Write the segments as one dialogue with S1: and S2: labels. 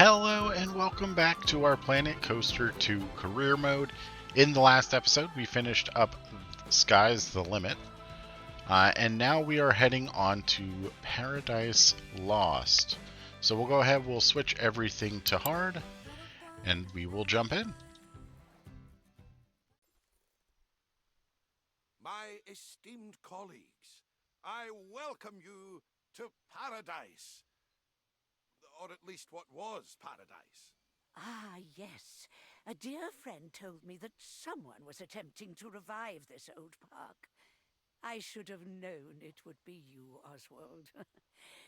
S1: Hello and welcome back to our Planet Coaster 2 career mode. In the last episode, we finished up Sky's the Limit, and now we are heading on to Paradise Lost. So we'll go ahead, we'll switch everything to hard, and we will jump in.
S2: My esteemed colleagues, I welcome you to paradise. Or at least what was paradise.
S3: Ah, yes. A dear friend told me that someone was attempting to revive this old park. I should have known it would be you, Oswald.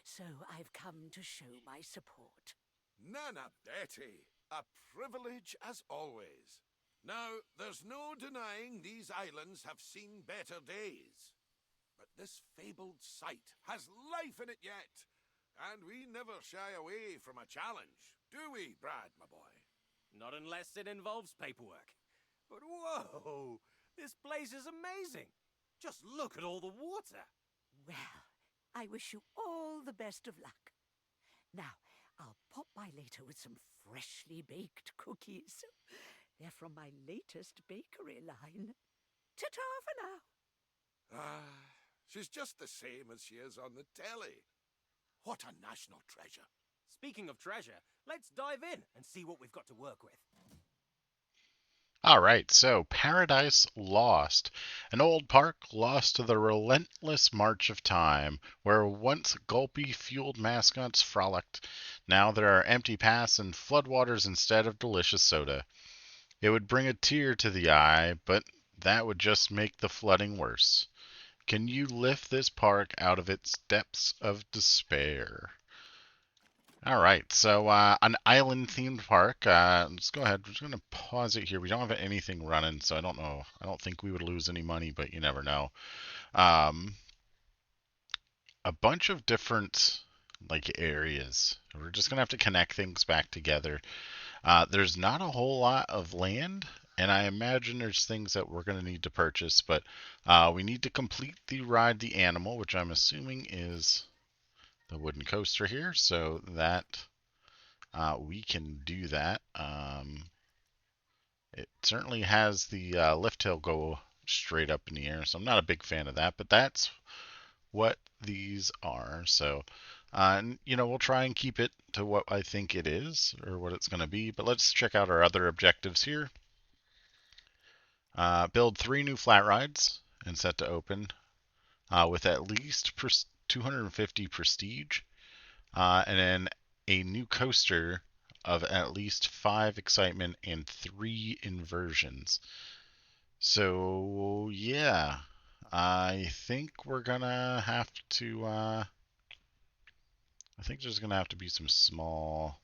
S3: So I've come to show my support.
S2: Nana Betty, a privilege as always. Now, there's no denying these islands have seen better days. But this fabled site has life in it yet. And we never shy away from a challenge, do we, Brad, my boy?
S4: Not unless it involves paperwork. But whoa, this place is amazing. Just look at all the water.
S3: Well, I wish you all the best of luck. Now, I'll pop by later with some freshly baked cookies. They're from my latest bakery line. Ta-ta for now.
S2: She's just the same as she is on the telly. What a national treasure.
S4: Speaking of treasure, let's dive in and see what we've got to work with.
S1: Alright, so Paradise Lost. An old park lost to the relentless march of time, where once Gulpee fueled mascots frolicked. Now there are empty paths and floodwaters instead of delicious soda. It would bring a tear to the eye, but that would just make the flooding worse. Can you lift this park out of its depths of despair? All right, so an island-themed park. Let's go ahead. We're just going to pause it here. We don't have anything running, so I don't know. I don't think we would lose any money, but you never know. Um, a bunch of different areas. We're just going to have to connect things back together. There's not a whole lot of land, and I imagine there's things that we're going to need to purchase, but we need to complete the Ride the Animal, which I'm assuming is the wooden coaster here, so that we can do that. It certainly has the lift tail go straight up in the air, so I'm not a big fan of that, but that's what these are. So, and, we'll try and keep it to what I think it is or what it's going to be. But let's check out our other objectives here. Build 3 new flat rides and set to open with at least 250 prestige, and then a new coaster of at least 5 excitement and 3 inversions. So yeah, I think we're gonna have to. I think there's gonna have to be some small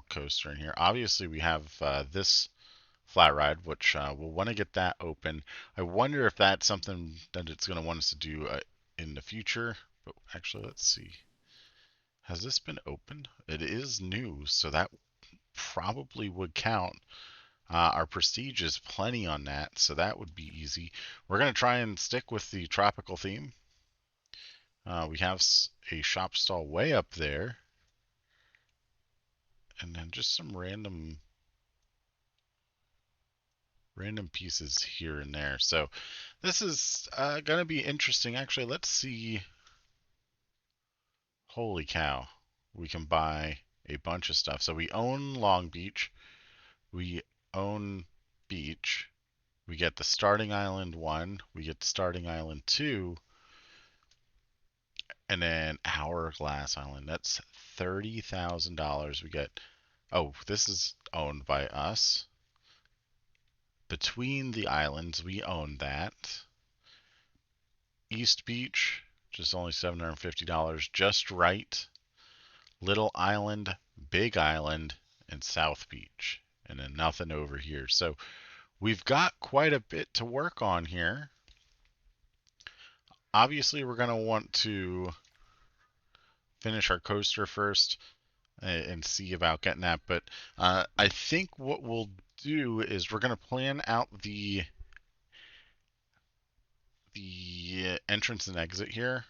S1: coaster in here. Obviously, we have this flat ride, which we'll want to get that open. I wonder if that's something that it's gonna want us to do in the future. But actually, let's see. Has this been opened? It is new, so that probably would count. Our prestige is plenty on that, so that would be easy. We're going to try and stick with the tropical theme. We have a shop stall way up there, and then just some random pieces here and there. So this is going to be interesting. Actually, let's see. Holy cow. We can buy a bunch of stuff. So we own Long Beach. We own Beach. We get the starting island 1. We get the starting island 2. And then Hourglass Island. That's $30,000. We get. Oh, this is owned by us. Between the islands, we own that. East Beach, just only $750. Just Right. Little Island, Big Island, and South Beach. And then nothing over here. So we've got quite a bit to work on here. Obviously, we're going to want to finish our coaster first and see about getting that. But I think what we'll do is we're going to plan out the entrance and exit here.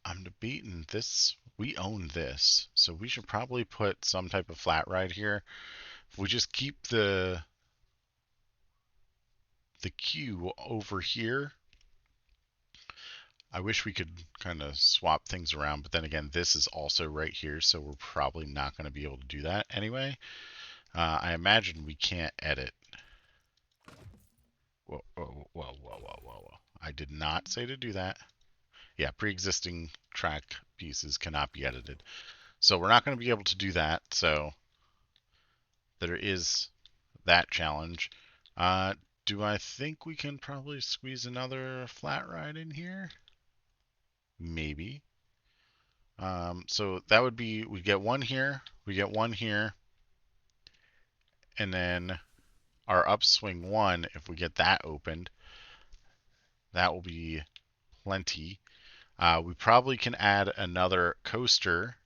S1: I'm debating this. We own this, so we should probably put some type of flat ride here. If we just keep the queue over here, I wish we could kind of swap things around, but then again, this is also right here, so we're probably not going to be able to do that anyway. I imagine we can't edit. Whoa, whoa, whoa, whoa, whoa, whoa. I did not say to do that. Yeah, pre-existing track pieces cannot be edited. So we're not going to be able to do that. So there is that challenge. Uh, do I think we can probably squeeze another flat ride in here? Maybe. So that would be, we get one here, we get one here, and then our upswing one, if we get that opened, that will be plenty. We probably can add another coaster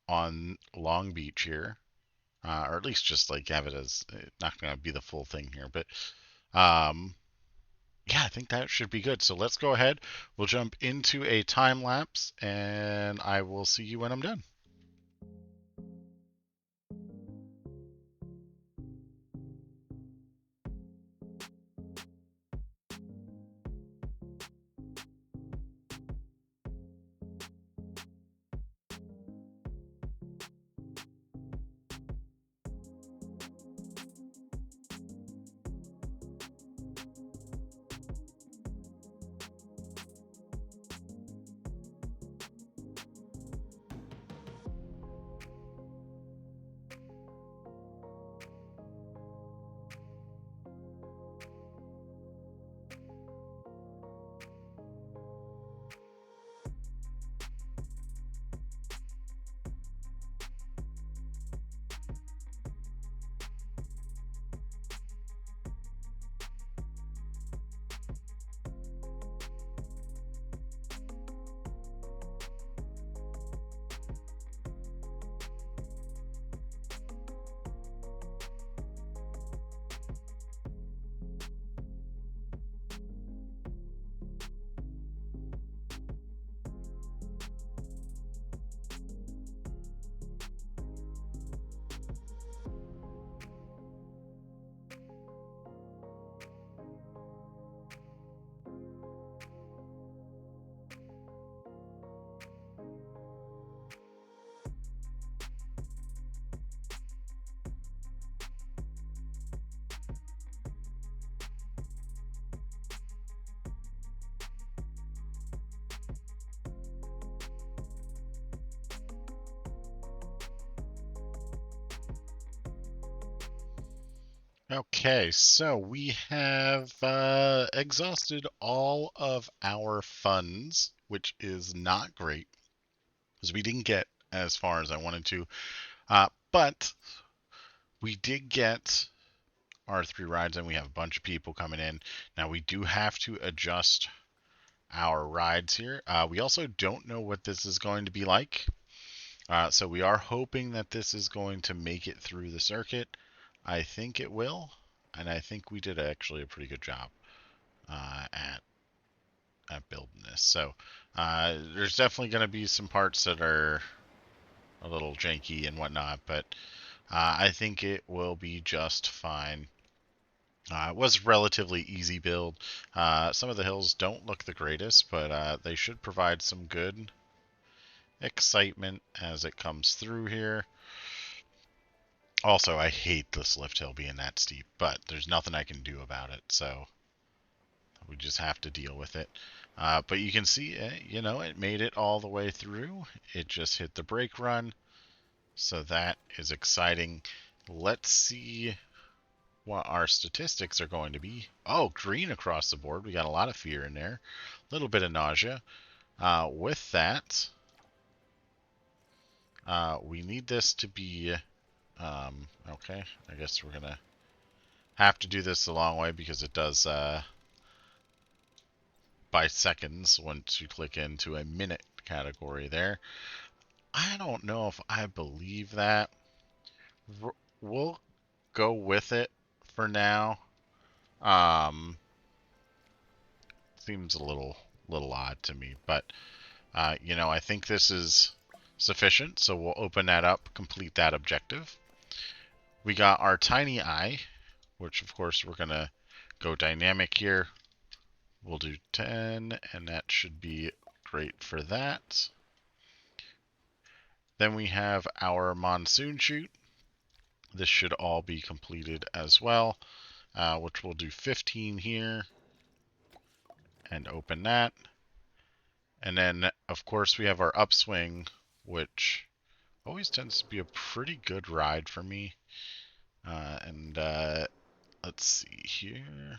S1: on Long Beach here, or at least just like have it as not going to be the full thing here, but um, yeah, I think that should be good. So let's go ahead. We'll jump into a time lapse, and I will see you when I'm done. Okay, so we have exhausted all of our funds, which is not great because we didn't get as far as I wanted to. But we did get our 3 rides, and we have a bunch of people coming in. Now we do have to adjust our rides here. We also don't know what this is going to be like. So we are hoping that this is going to make it through the circuit. I think it will, and I think we did actually a pretty good job uh, at at building this. So there's definitely going to be some parts that are a little janky and whatnot, but I think it will be just fine. It was relatively easy build. Some of the hills don't look the greatest, but they should provide some good excitement as it comes through here. Also, I hate this lift hill being that steep, but there's nothing I can do about it, so we just have to deal with it. But you can see, it made it all the way through. It just hit the brake run, so that is exciting. Let's see what our statistics are going to be. Oh, green across the board. We got a lot of fear in there. A little bit of nausea. With that, we need this to be... okay, I guess we're going to have to do this the long way because it does by seconds once you click into a minute category there. I don't know if I believe that. We'll go with it for now. Seems a little little odd to me. But, I think this is sufficient, so we'll open that up, complete that objective. We got our tiny eye, which of course we're going to go dynamic here. We'll do 10, and that should be great for that. Then we have our monsoon chute. This should all be completed as well, which we'll do 15 here and open that. And then, of course, we have our upswing, which always tends to be a pretty good ride for me. And let's see here.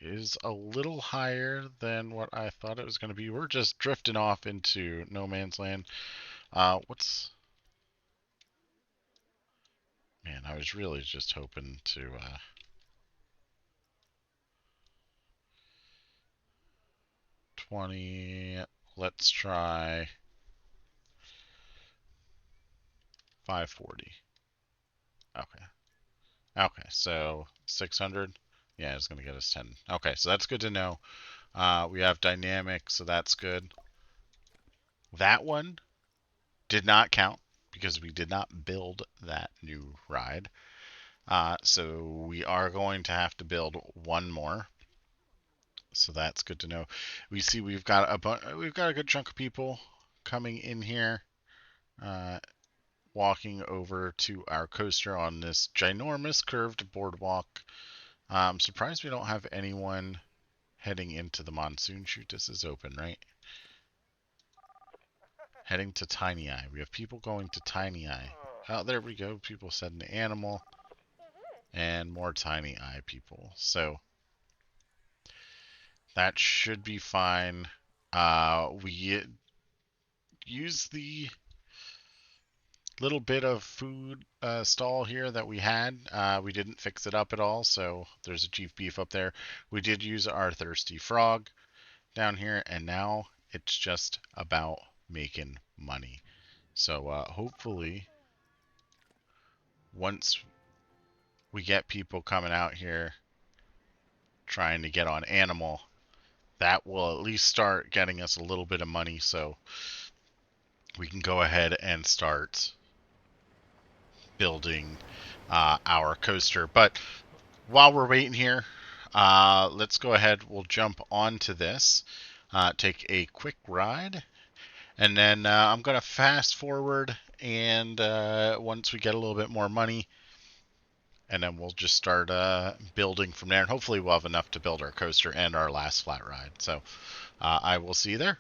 S1: Is a little higher than what I thought it was going to be. We're just drifting off into no man's land. What's... Man, I was really just hoping to... 20... Let's try 540. Okay. Okay, so 600. Yeah, it's going to get us 10. Okay, so that's good to know. We have dynamic, so that's good. That one did not count because we did not build that new ride. So we are going to have to build one more. So that's good to know. We see we've got a good chunk of people coming in here, walking over to our coaster on this ginormous curved boardwalk. I'm surprised we don't have anyone heading into the monsoon chute. This is open, right? Heading to Tiny Eye. We have people going to Tiny Eye. Oh, there we go. People said an animal. And more Tiny Eye people. So that should be fine. We use the little bit of food stall here that we had. We didn't fix it up at all, so there's a chief beef up there. We did use our thirsty frog down here, and now it's just about making money. So hopefully, once we get people coming out here trying to get on animal, that will at least start getting us a little bit of money, so we can go ahead and start building our coaster. But while we're waiting here, let's go ahead. We'll jump onto this, take a quick ride, and then I'm going to fast forward. And once we get a little bit more money, and then we'll just start building from there. And hopefully, we'll have enough to build our coaster and our last flat ride. So I will see you there.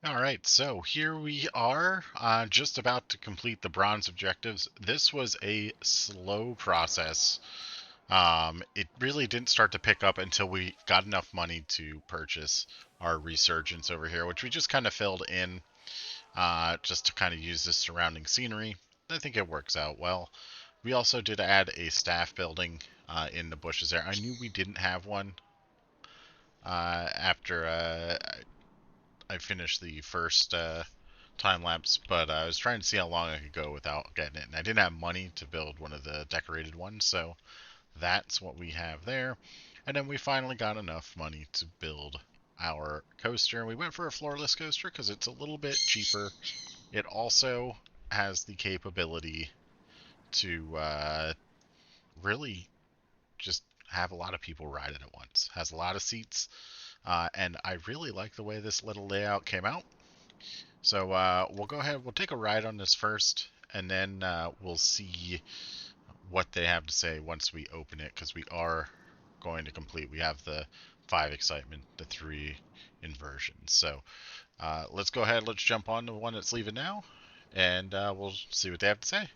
S1: All right, so here we are, just about to complete the bronze objectives. This was a slow process. It really didn't start to pick up until we got enough money to purchase our resurgence over here, which we just kind of filled in, just to kind of use the surrounding scenery. I think it works out well. We also did add a staff building in the bushes there. I knew we didn't have one after I finished the first time lapse, but I was trying to see how long I could go without getting it, and I didn't have money to build one of the decorated ones, so that's what we have there. And then we finally got enough money to build our coaster. We went for a floorless coaster because it's a little bit cheaper. It also has the capability to really just have a lot of people ride it at once. Has a lot of seats, and I really like the way this little layout came out. So we'll go ahead. We'll take a ride on this first, and then we'll see what they have to say once we open it, because we are going to complete. We have the 5 excitement, the 3 inversions. So let's go ahead. Let's jump on the one that's leaving now, and we'll see what they have to say.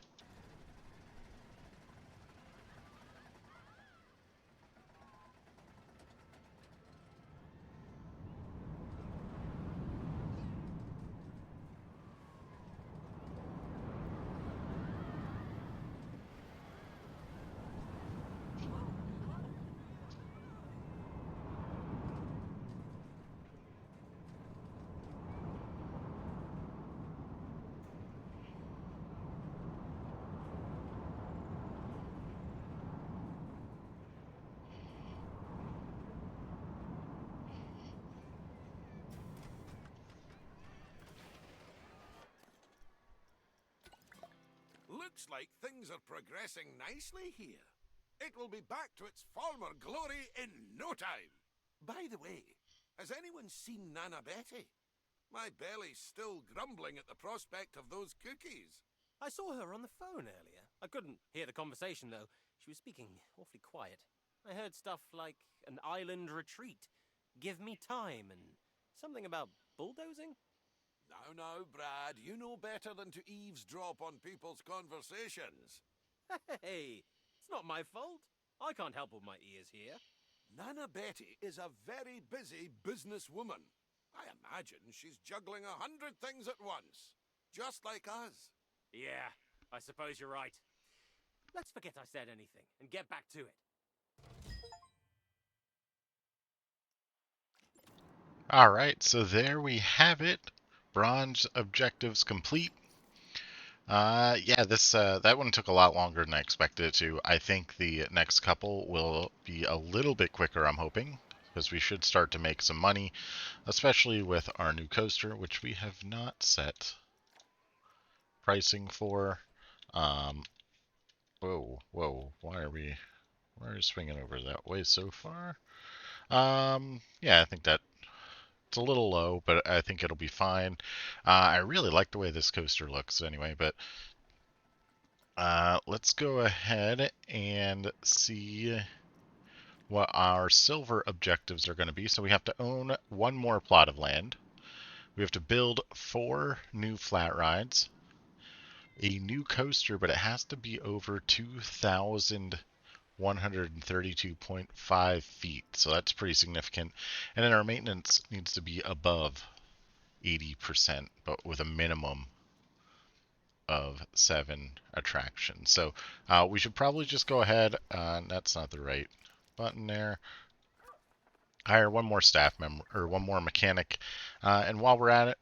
S2: Looks like things are progressing nicely here. It will be back to its former glory in no time. By the way, has anyone seen Nana Betty? My belly's still grumbling at the prospect of those cookies.
S4: I saw her on the phone earlier. I couldn't hear the conversation, though. She was speaking awfully quiet. I heard stuff like an island retreat, give me time, and something about bulldozing.
S2: Now, Brad, you know better than to eavesdrop on people's conversations.
S4: Hey, it's not my fault. I can't help what my ears hear.
S2: Nana Betty is a very busy businesswoman. I imagine she's juggling 100 things at once, just like us.
S4: Yeah, I suppose you're right. Let's forget I said anything and get back to it.
S1: All right, so there we have it. Bronze objectives complete. Yeah, this that one took a lot longer than I expected it to. I think the next couple will be a little bit quicker, I'm hoping, because we should start to make some money, especially with our new coaster, which we have not set pricing for. Um, whoa, why are we swinging over that way so far? Yeah, I think that it's a little low, but I think it'll be fine. I really like the way this coaster looks anyway, but let's go ahead and see what our silver objectives are going to be. So we have to own one more plot of land. We have to build 4 new flat rides, a new coaster, but it has to be over 2,132.5 feet. So that's pretty significant. And then our maintenance needs to be above 80%, but with a minimum of 7 attractions. So we should probably just go ahead. That's not the right button there. Hire one more staff member or one more mechanic, and while we're at it,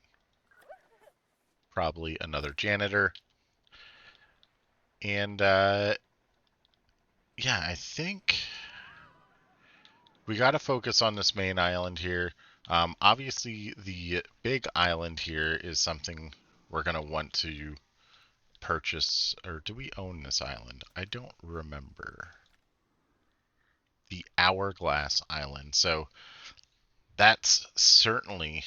S1: probably another janitor. And yeah, I think we got to focus on this main island here. Obviously, the big island here is something we're going to want to purchase. Or do we own this island? I don't remember. The Hourglass Island. So that's certainly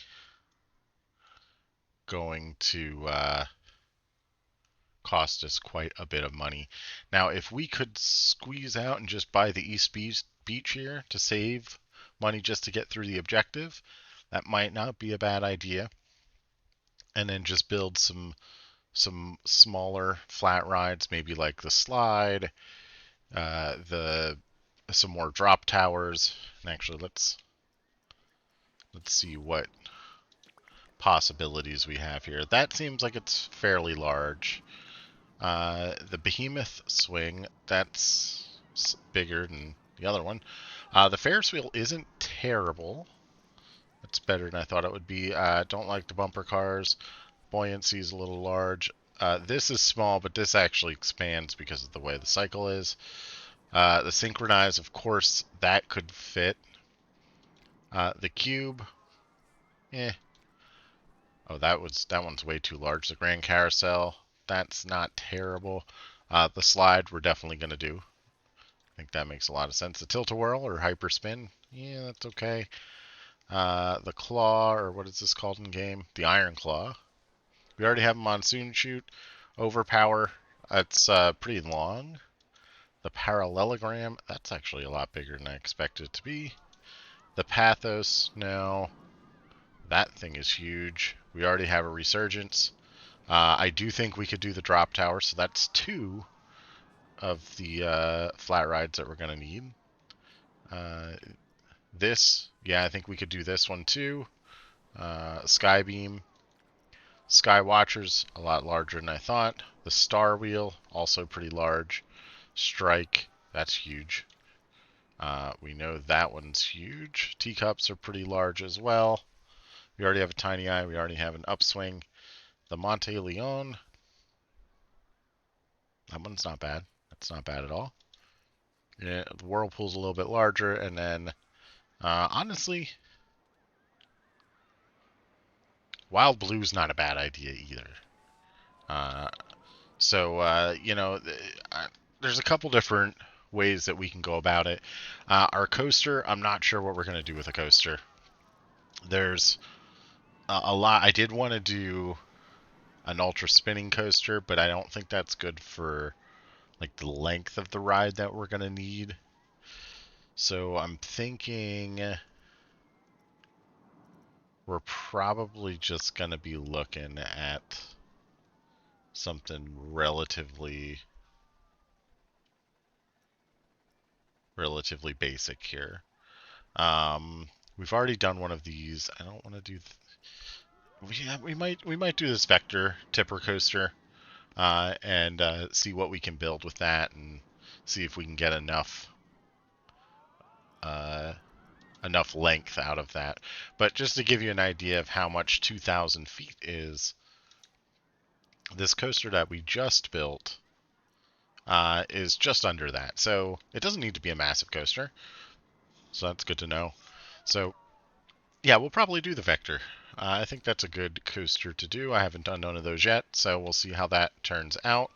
S1: going to cost us quite a bit of money. Now, if we could squeeze out and just buy the East Beach here to save money just to get through the objective, that might not be a bad idea. and then just build some smaller flat rides, maybe like the slide, the some more drop towers. And actually, let's see what possibilities we have here. That seems like it's fairly large. The Behemoth swing, that's bigger than the other one. The Ferris wheel isn't terrible. It's better than I thought it would be. Don't like the bumper cars. Buoyancy is a little large. This is small, but this actually expands because of the way the cycle is. The Synchronize, of course, that could fit. The Cube, eh. Oh, that one's way too large. The Grand Carousel, that's not terrible. The slide, we're definitely gonna do. I think that makes a lot of sense. The Tilt-A-Whirl or Hyperspin, yeah, that's okay. The Claw, or what is this called in game? The Iron Claw. We already have a Monsoon Chute. Overpower, that's pretty long. The Parallelogram, that's actually a lot bigger than I expected it to be. The Pathos, no. That thing is huge. We already have a Resurgence. I do think we could do the Drop Tower, so that's 2 of the flat rides that we're going to need. This, yeah, I think we could do this one too. Skybeam. Skywatcher's a lot larger than I thought. The Star Wheel, also pretty large. Strike, that's huge. We know that one's huge. Teacups are pretty large as well. We already have a Tiny Eye. We already have an Upswing. The Monte Leon, that one's not bad. That's not bad at all. Yeah, the Whirlpool's a little bit larger, and then honestly, Wild Blue's not a bad idea either. You know, there's a couple different ways that we can go about it. Our coaster, I'm not sure what we're going to do with a coaster. There's a lot. I did want to do an ultra spinning coaster, but I don't think that's good for like the length of the ride that we're going to need. So I'm thinking we're probably just going to be looking at something relatively basic here. We've already done one of these. I don't want to do. Yeah, we might do this vector tipper coaster, and see what we can build with that, and see if we can get enough length out of that. But just to give you an idea of how much 2,000 feet is, this coaster that we just built is just under that. So it doesn't need to be a massive coaster. So that's good to know. So yeah, we'll probably do the Vector. I think that's a good coaster to do. I haven't done none of those yet, so we'll see how that turns out.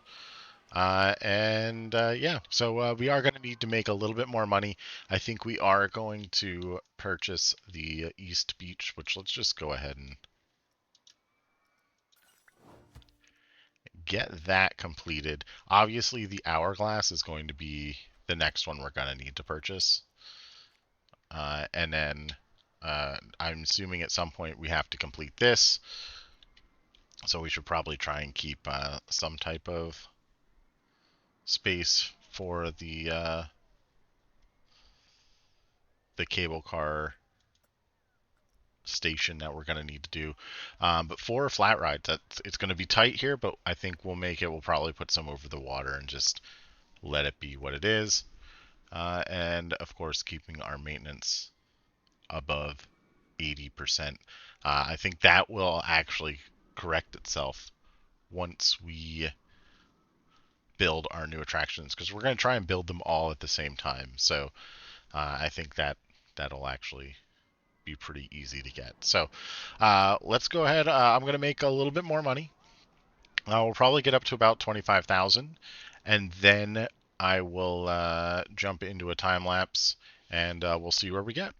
S1: Yeah, so we are going to need to make a little bit more money. I think we are going to purchase the East Beach, which let's just go ahead and get that completed. Obviously, the Hourglass is going to be the next one we're going to need to purchase. And then I'm assuming at some point we have to complete this. So we should probably try and keep some type of space for the cable car station that we're going to need to do. But for flat rides, it's going to be tight here, but I think we'll make it. We'll probably put some over the water and just let it be what it is. And of course, keeping our maintenance above 80%. I think that will actually correct itself once we build our new attractions, because we're going to try and build them all at the same time. So I think that'll actually be pretty easy to get. So let's go ahead. I'm going to make a little bit more money. We'll probably get up to about 25,000, and then I will jump into a time lapse, and we'll see where we get.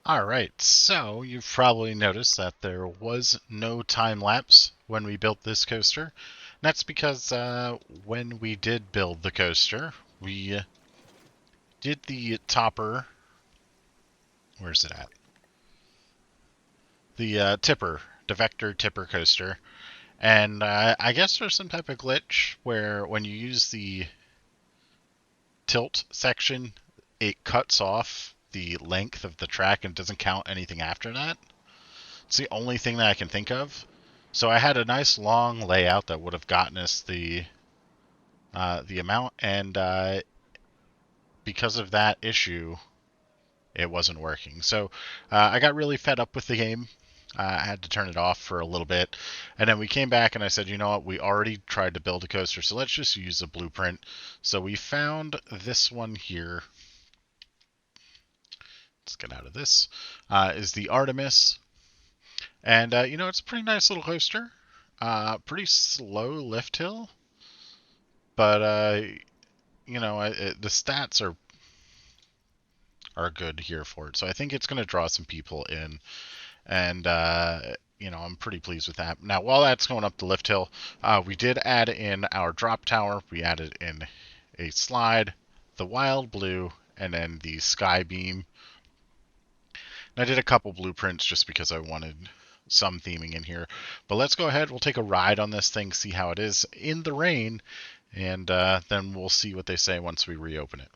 S1: Alright, so you've probably noticed that there was no time lapse when we built this coaster. That's because when we did build the coaster, we did the topper. Where's it at? The tipper, the vector tipper coaster. And I guess there's some type of glitch where when you use the tilt section, it cuts off the length of the track and doesn't count anything after that. It's the only thing that I can think of. So I had a nice long layout that would have gotten us the amount, and because of that issue, it wasn't working. So I got really fed up with the game. I had to turn it off for a little bit, and then we came back and I said, you know what? We already tried to build a coaster, so let's just use a blueprint. So we found this one here. Let's get out of this. Is the Artemis, and it's a pretty nice little coaster. Pretty slow lift hill, but the stats are good here for it. So I think it's going to draw some people in, and I'm pretty pleased with that. Now, while that's going up the lift hill, we did add in our drop tower. We added in a slide, the wild blue, and then the sky beam. And I did a couple blueprints just because I wanted some theming in here. But let's go ahead. We'll take a ride on this thing, see how it is in the rain, and then we'll see what they say once we reopen it.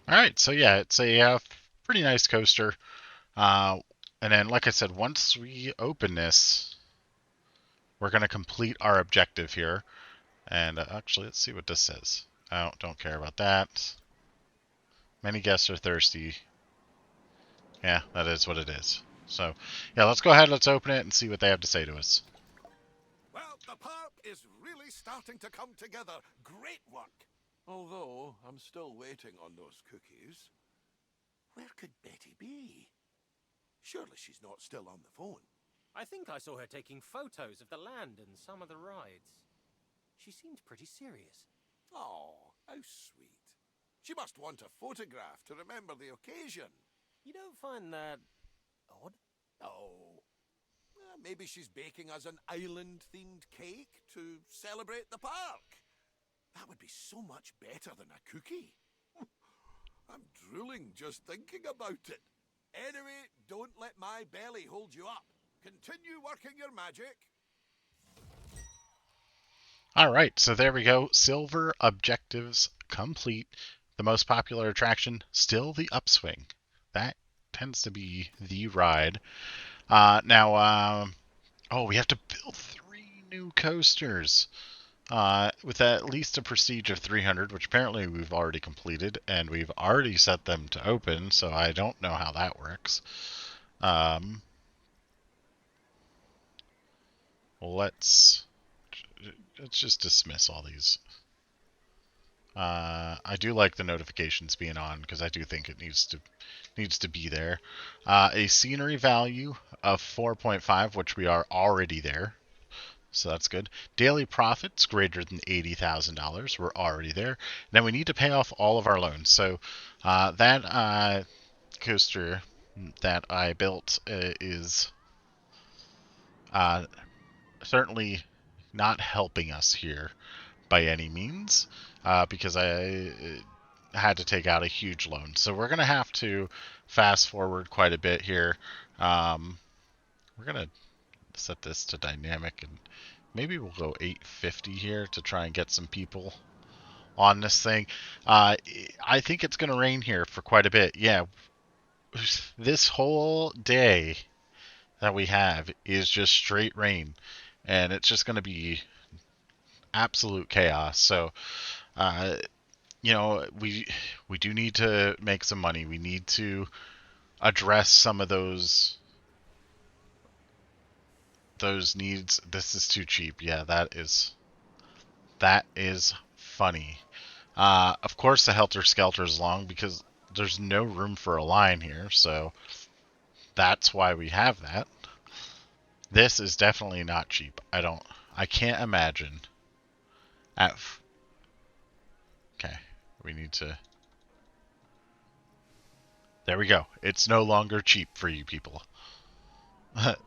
S1: All right, so yeah, it's a pretty nice coaster. Uh, and then, like I said, once we open this, we're going to complete our objective here. And actually, let's see what this says. Oh, don't care about that. Many guests are thirsty. Yeah, that is what it is. So, yeah, let's go ahead, let's open it and see what they have to say to us.
S2: Well, the park is really starting to come together. Great work. Although I'm still waiting on those cookies. Where could Betty be? Surely she's not still on the phone.
S4: I think I saw her taking photos of the land and some of the rides. She seemed pretty serious.
S2: Oh, how sweet. She must want a photograph to remember the occasion.
S4: You don't find that odd?
S2: Oh, maybe she's baking us an island-themed cake to celebrate the park. That would be so much better than a cookie. I'm drooling just thinking about it. Anyway, don't let my belly hold you up. Continue working your magic.
S1: All right, so there we go. Silver objectives complete. The most popular attraction, still the upswing. That tends to be the ride. Now, we have to build 3 new coasters. With at least a prestige of 300, which apparently we've already completed, and we've already set them to open, so I don't know how that works. Let's just dismiss all these. I do like the notifications being on because I do think it needs to be there. A scenery value of 4.5, which we are already there. So that's good. Daily profits greater than $80,000. We're already there. Then we need to pay off all of our loans. So that coaster that I built is certainly not helping us here by any means because I had to take out a huge loan. So we're going to have to fast forward quite a bit here. We're going to set this to dynamic, and maybe we'll go 850 here to try and get some people on this thing. I think it's going to rain here for quite a bit. Yeah, this whole day that we have is just straight rain, and it's just going to be absolute chaos. So, uh, we do need to make some money. We need to address some of those needs. This is too cheap. Yeah, that is funny. Of course, the Helter Skelter is long because there's no room for a line here, so that's why we have that. This is definitely not cheap. I can't imagine. At, okay, we need to. There we go. It's no longer cheap for you people.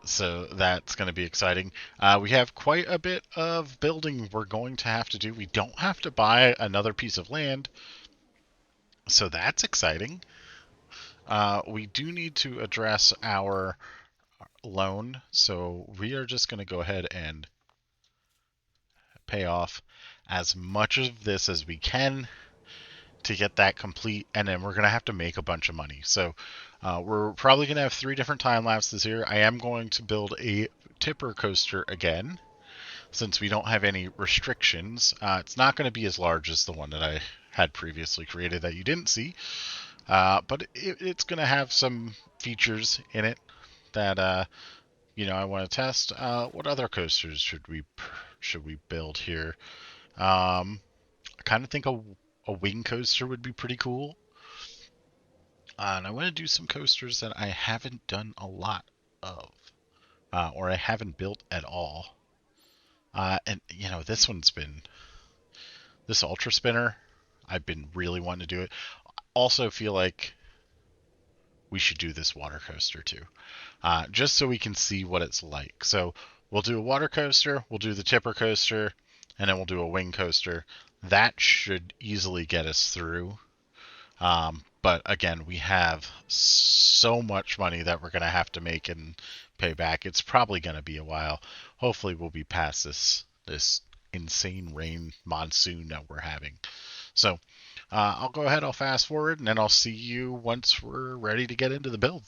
S1: So that's going to be exciting. We have quite a bit of building we're going to have to do. We don't have to buy another piece of land, so that's exciting. We do need to address our loan, so we are just going to go ahead and pay off as much of this as we can to get that complete, and then we're going to have to make a bunch of money. So we're probably going to have 3 different time lapses here. I am going to build a tipper coaster again since we don't have any restrictions. It's not going to be as large as the one that I had previously created that you didn't see, but it's going to have some features in it that I want to test. What other coasters should we build here? I kind of think a wing coaster would be pretty cool. And I want to do some coasters that I haven't done a lot of, or I haven't built at all. And this Ultra Spinner. I've been really wanting to do it. Also, feel like we should do this water coaster too, just so we can see what it's like. So we'll do a water coaster, we'll do the tipper coaster, and then we'll do a wing coaster. That should easily get us through. But again, we have so much money that we're going to have to make and pay back. It's probably going to be a while. Hopefully, we'll be past this insane rain monsoon that we're having. So I'll go ahead. I'll fast forward, and then I'll see you once we're ready to get into the build.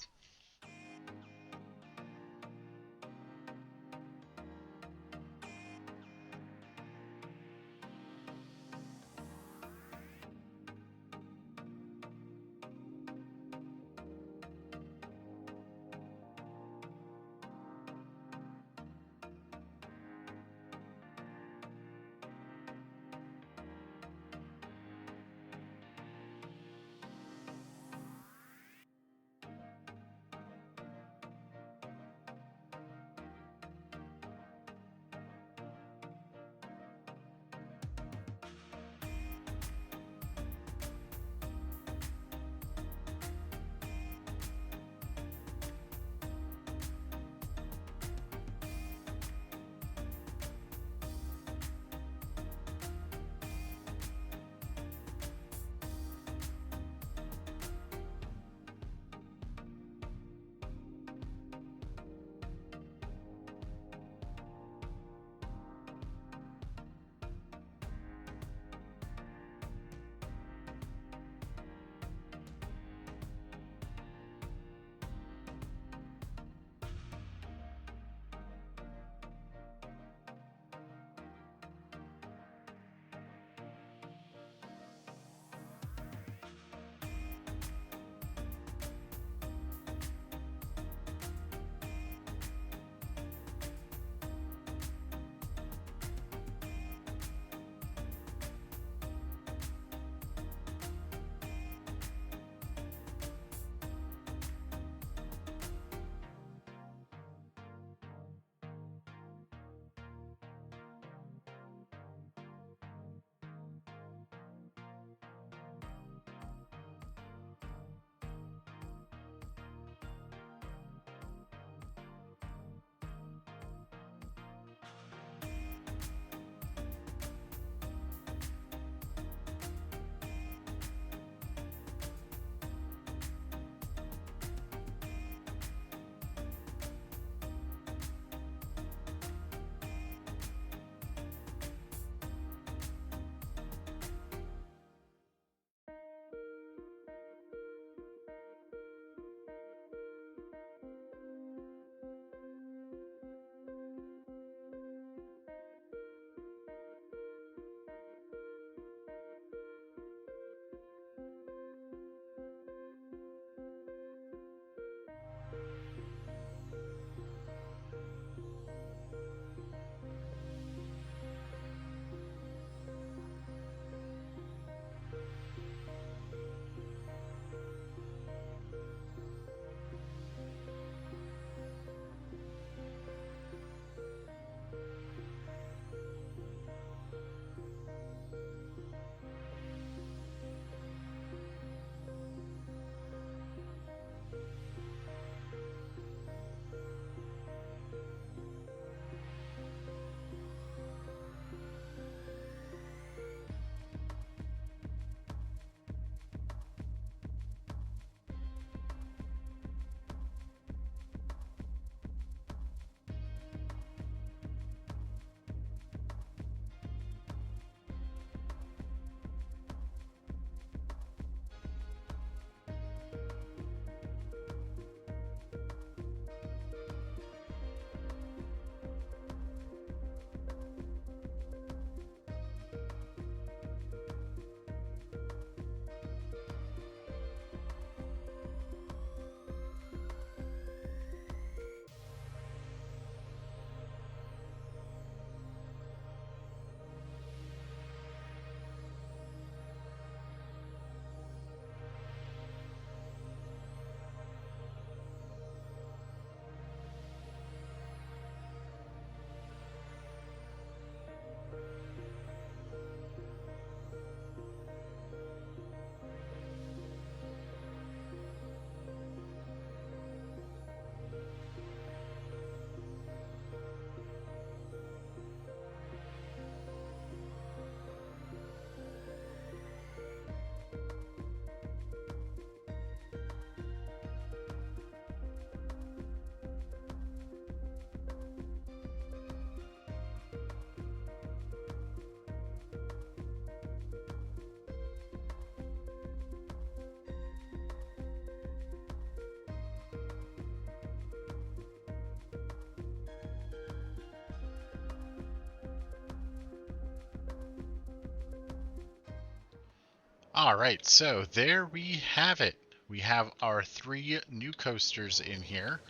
S1: All right, so there we have it. We have our three new coasters in here.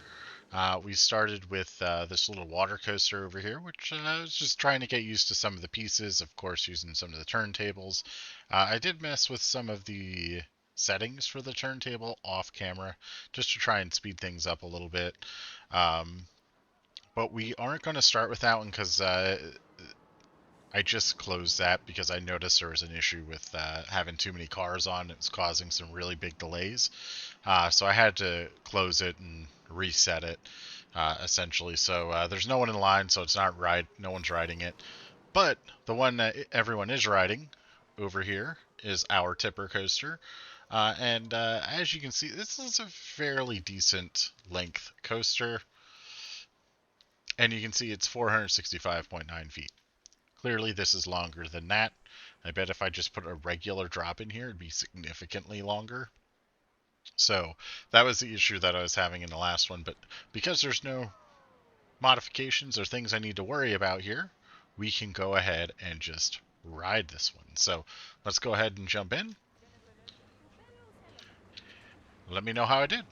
S1: We started with this little water coaster over here, which I was just trying to get used to some of the pieces, of course, using some of the turntables. I did mess with some of the settings for the turntable off camera just to try and speed things up a little bit. Um, but we aren't going to start with that one because I just closed that because I noticed there was an issue with having too many cars on. It was causing some really big delays. So I had to close it and reset it, essentially. So there's no one in line, so it's not no one's riding it. But the one that everyone is riding over here is our tipper coaster. And as you can see, this is a fairly decent length coaster. And you can see it's 465.9 feet. Clearly, this is longer than that. I bet if I just put a regular drop in here, it'd be significantly longer. So that was the issue that I was having in the last one. But because there's no modifications or things I need to worry about here, we can go ahead and just ride this one. So let's go ahead and jump in. Let me know how I did.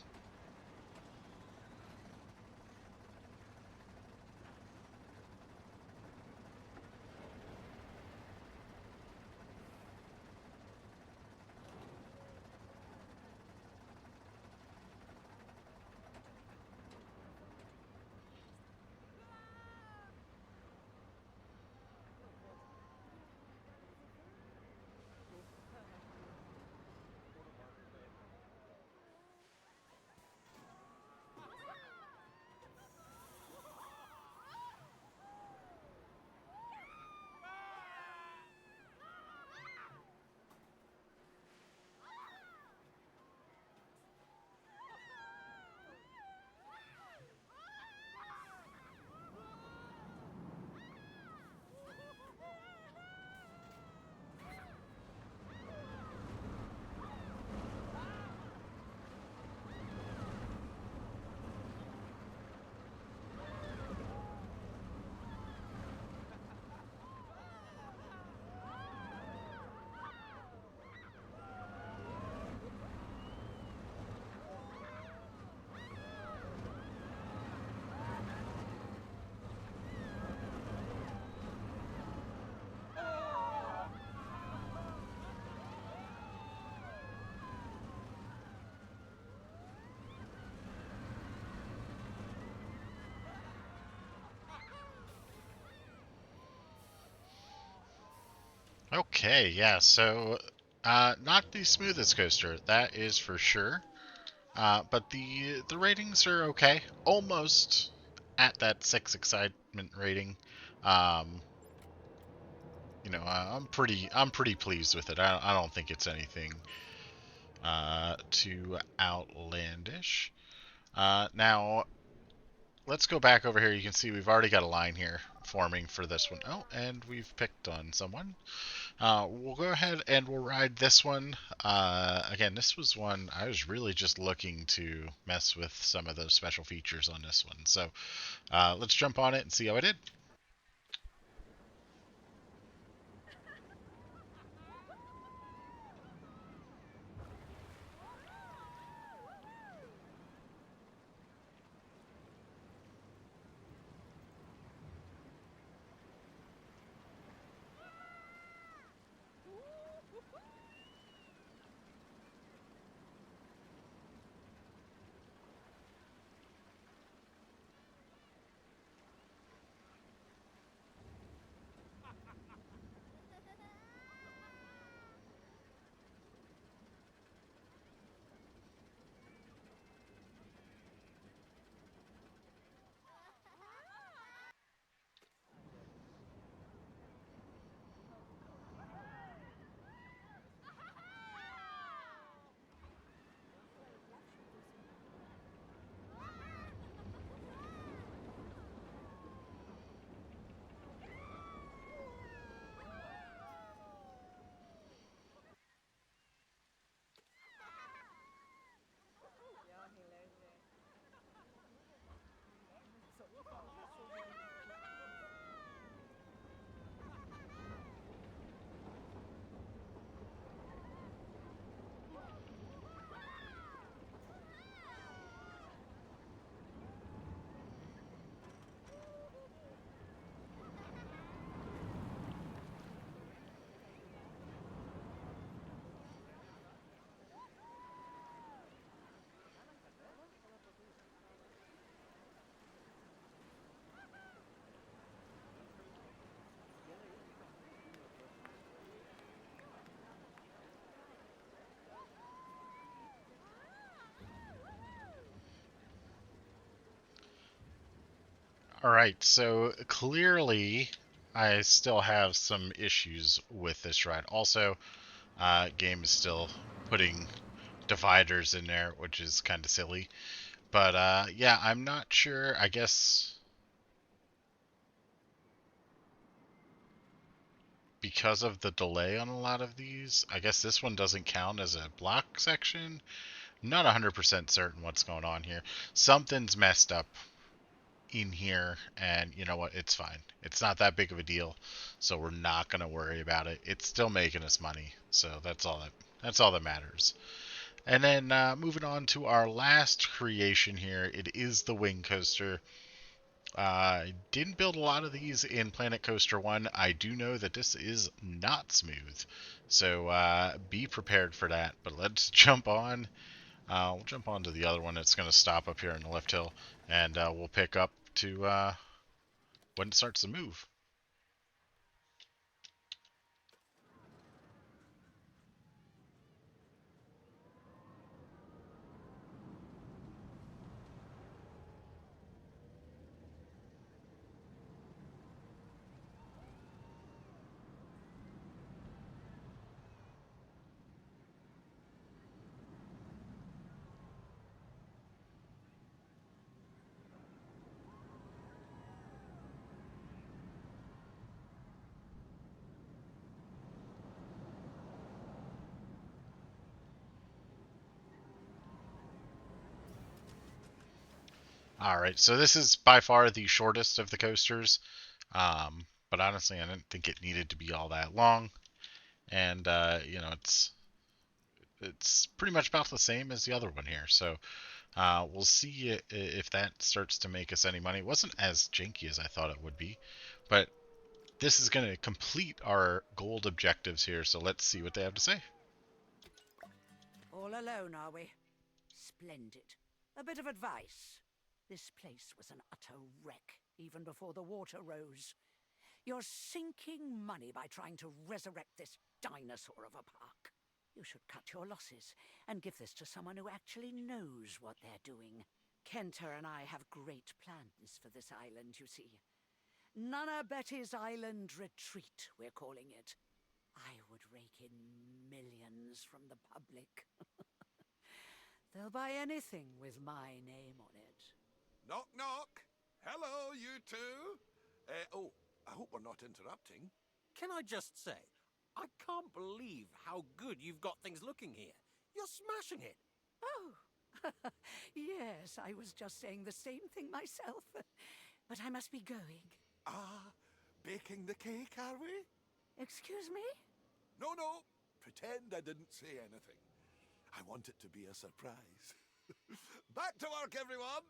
S1: Okay, yeah, so not the smoothest coaster, that is for sure. But the ratings are okay, almost at that six excitement rating. Um, I'm pretty pleased with it. I don't think it's anything too outlandish. Now let's go back over here. You can see we've already got a line here forming for this one. Oh, and we've picked on someone. We'll go ahead and we'll ride this one. Again, this was one I was really just looking to mess with some of those special features on this one. So let's jump on it and see how I did. All right, so clearly I still have some issues with this ride. Also, game is still putting dividers in there, which is kind of silly. But yeah, I'm not sure. I guess because of the delay on a lot of these, I guess this one doesn't count as a block section. Not 100% certain what's going on here. Something's messed up in here, and you know what? It's fine. It's not that big of a deal, so we're not gonna worry about it. It's still making us money, so that's all that matters. And then moving on to our last creation here, it is the wing coaster. I didn't build a lot of these in Planet Coaster 1. I do know that this is not smooth, so be prepared for that. But let's jump on. We'll jump on to the other one that's going to stop up here in the lift hill, and we'll pick up to when it starts to move. All right, so this is by far the shortest of the coasters, but honestly, I didn't think it needed to be all that long, and it's pretty much about the same as the other one here. So we'll see if that starts to make us any money. It wasn't as janky as I thought it would be, but this is going to complete our gold objectives here. So let's see what they have to say.
S3: All alone, are we? Splendid. A bit of advice. This place was an utter wreck, even before the water rose. You're sinking money by trying to resurrect this dinosaur of a park. You should cut your losses and give this to someone who actually knows what they're doing. Kenta and I have great plans for this island, you see. Nana Betty's Island Retreat, we're calling it. I would rake in millions from the public. They'll buy anything with my name on it.
S2: Knock, knock. Hello, you two. Oh, I hope we're not interrupting.
S4: Can I just say, I can't believe how good you've got things looking here. You're smashing it.
S3: Oh, yes, I was just saying the same thing myself. But I must be going.
S2: Ah, baking the cake, are we?
S3: Excuse me?
S2: No, no. Pretend I didn't say anything. I want it to be a surprise. Back to work, everyone.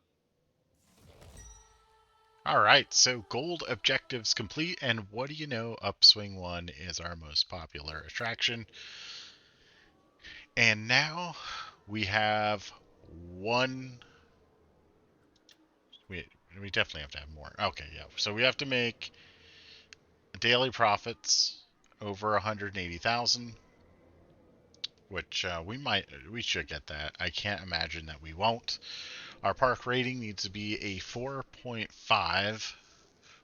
S1: All right, so gold objectives complete, and what do you know? Upswing 1 is our most popular attraction. And now we have one. We definitely have to have more. Okay, yeah. So we have to make daily profits over 180,000, which we should get that. I can't imagine that we won't. Our park rating needs to be a 4.5,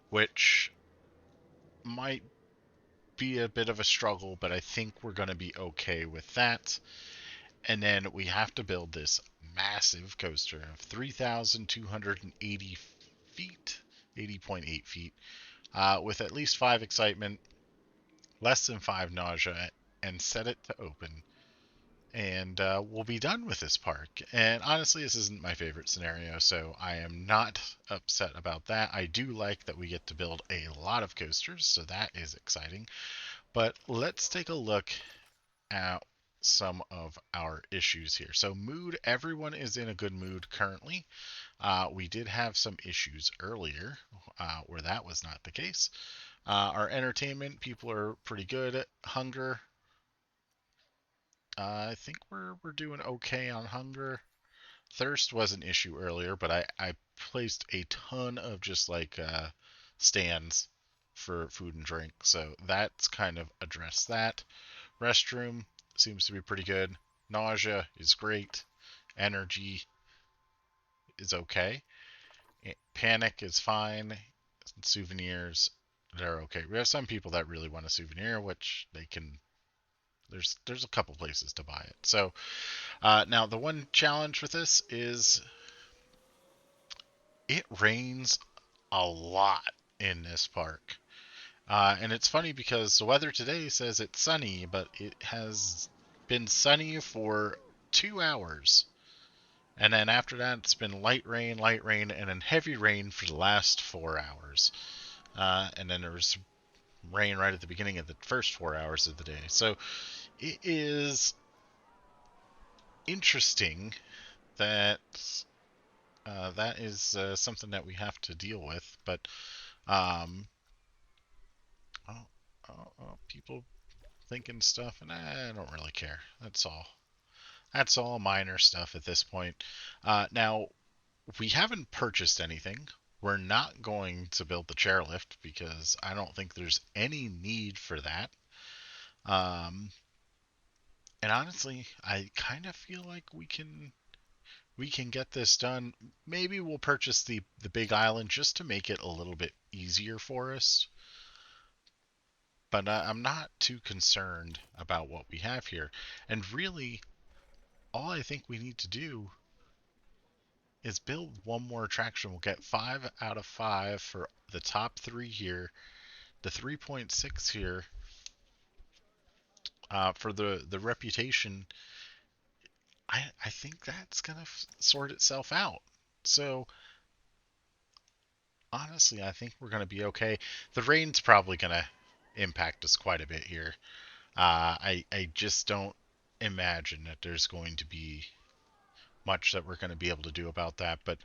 S1: which might be a bit of a struggle, but I think we're going to be okay with that. And then we have to build this massive coaster of 3,280 feet, 80.8 feet, with at least 5 excitement, less than 5 nausea, and set it to open. And we'll be done with this park. And honestly, this isn't my favorite scenario, so I am not upset about that. I do like that we get to build a lot of coasters, so that is exciting. But let's take a look at some of our issues here. So mood, everyone is in a good mood currently. We did have some issues earlier where that was not the case. Our entertainment, people are pretty good. Hunger, I think we're doing okay on hunger. Thirst was an issue earlier, but I placed a ton of just like stands for food and drink, so that's kind of addressed that. Restroom seems to be pretty good. Nausea is great. Energy is okay. Panic is fine. Souvenirs, they're okay. We have some people that really want a souvenir, which they can. There's a couple places to buy it. So now the one challenge with this is it rains a lot in this park. And it's funny because the weather today says it's sunny, but it has been sunny for 2 hours. And then after that, it's been light rain, and then heavy rain for the last 4 hours. And then there was rain right at the beginning of the first 4 hours of the day. So it is interesting that that is something that we have to deal with. But um, oh, people thinking stuff, and I don't really care. That's all. That's all minor stuff at this point. Now, we haven't purchased anything. We're not going to build the chairlift because I don't think there's any need for that. Um, and honestly, I kind of feel like we can get this done. Maybe we'll purchase the big island just to make it a little bit easier for us. But I'm not too concerned about what we have here. And really, all I think we need to do is build one more attraction. We'll get 5 out of 5 for the top three here, the 3.6 here for the reputation. I think that's gonna sort itself out. So honestly, I think we're gonna be okay. The rain's probably gonna impact us quite a bit here. I just don't imagine that there's going to be much that we're going to be able to do about that. But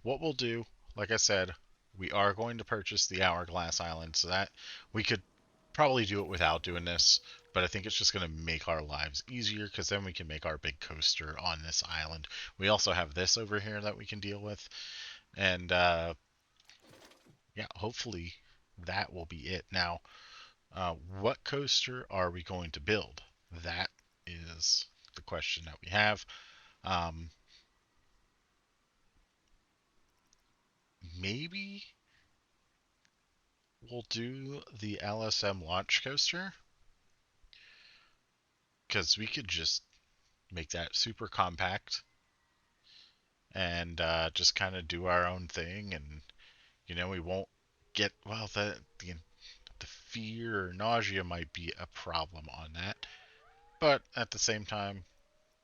S1: what we'll do, like I said, we are going to purchase the Hourglass Island, so that we could probably do it without doing this. But I think it's just going to make our lives easier because then we can make our big coaster on this island. We also have this over here that we can deal with, and yeah, hopefully that will be it. Now, what coaster are we going to build? That is the question that we have. Um, Maybe we'll do the LSM launch coaster because we could just make that super compact and just kind of do our own thing, and we won't get well. The fear or nausea might be a problem on that, but at the same time,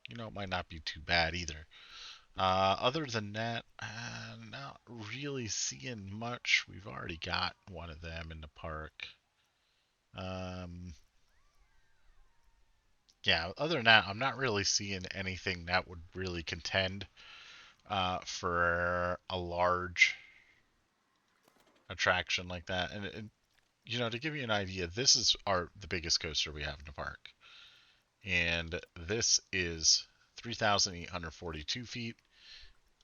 S1: it might not be too bad either. Other than that, not really seeing much. We've already got one of them in the park. Um, yeah, other than that, I'm not really seeing anything that would really contend for a large attraction like that. And to give you an idea, this is the biggest coaster we have in the park, and this is 3,842 feet.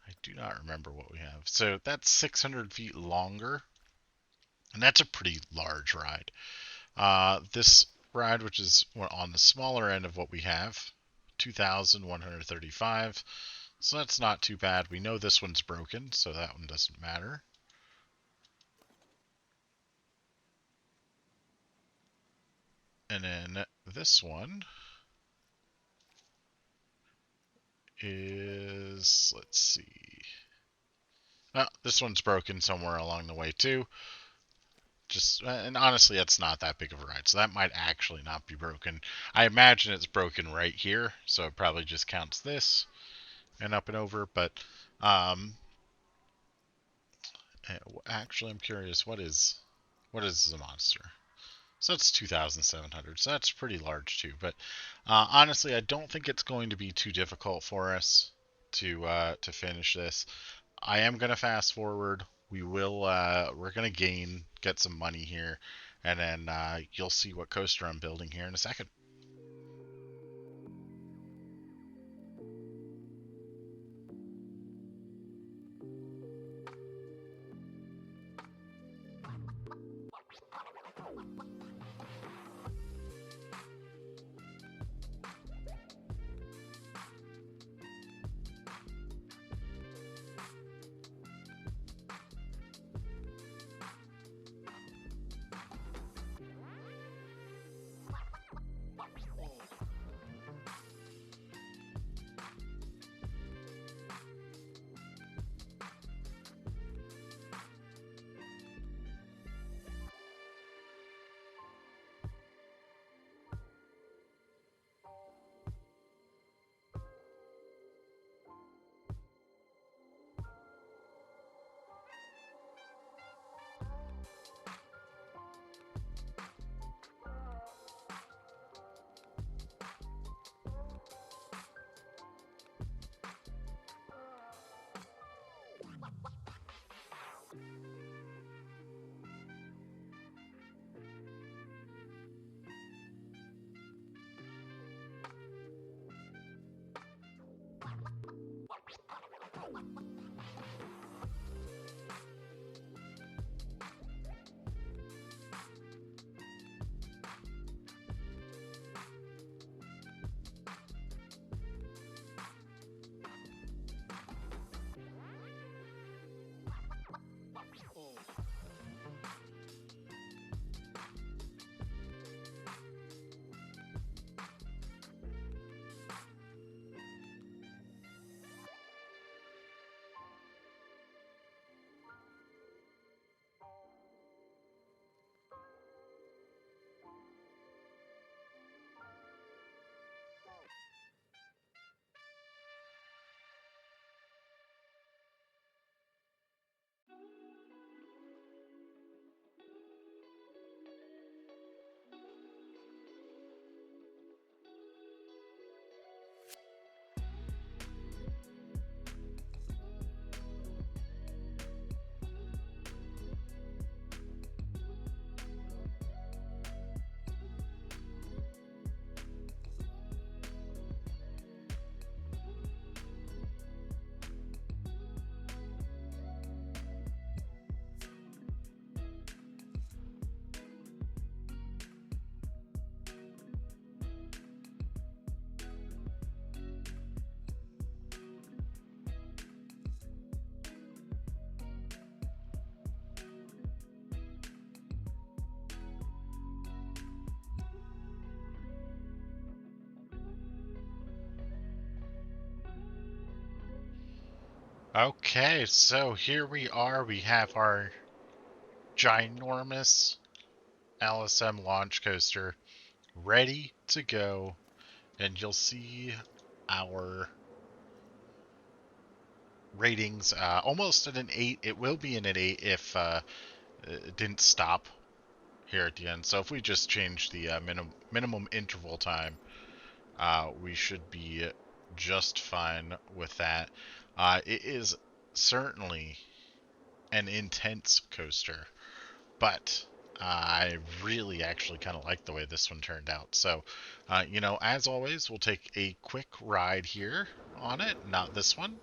S1: I do not remember what we have. So that's 600 feet longer, and that's a pretty large ride. This ride, which is on the smaller end of what we have, 2,135. So that's not too bad. We know this one's broken, so that one doesn't matter. And then this one is, let's see. Well, this one's broken somewhere along the way too. And honestly, that's not that big of a ride, so that might actually not be broken. I imagine it's broken right here, so it probably just counts this and up and over. But um, actually, I'm curious, what is the monster? So that's 2,700. So that's pretty large too. But honestly, I don't think it's going to be too difficult for us to finish this. I am gonna fast forward. We're gonna get some money here, and then you'll see what coaster I'm building here in a second. Okay, so here we are. We have our ginormous LSM launch coaster ready to go, and you'll see our ratings almost at an 8. It will be in an 8 if it didn't stop here at the end. So if we just change the minimum interval time, we should be just fine with that. It is certainly an intense coaster, but I really actually kind of like the way this one turned out. So, as always, we'll take a quick ride here on it, not this one.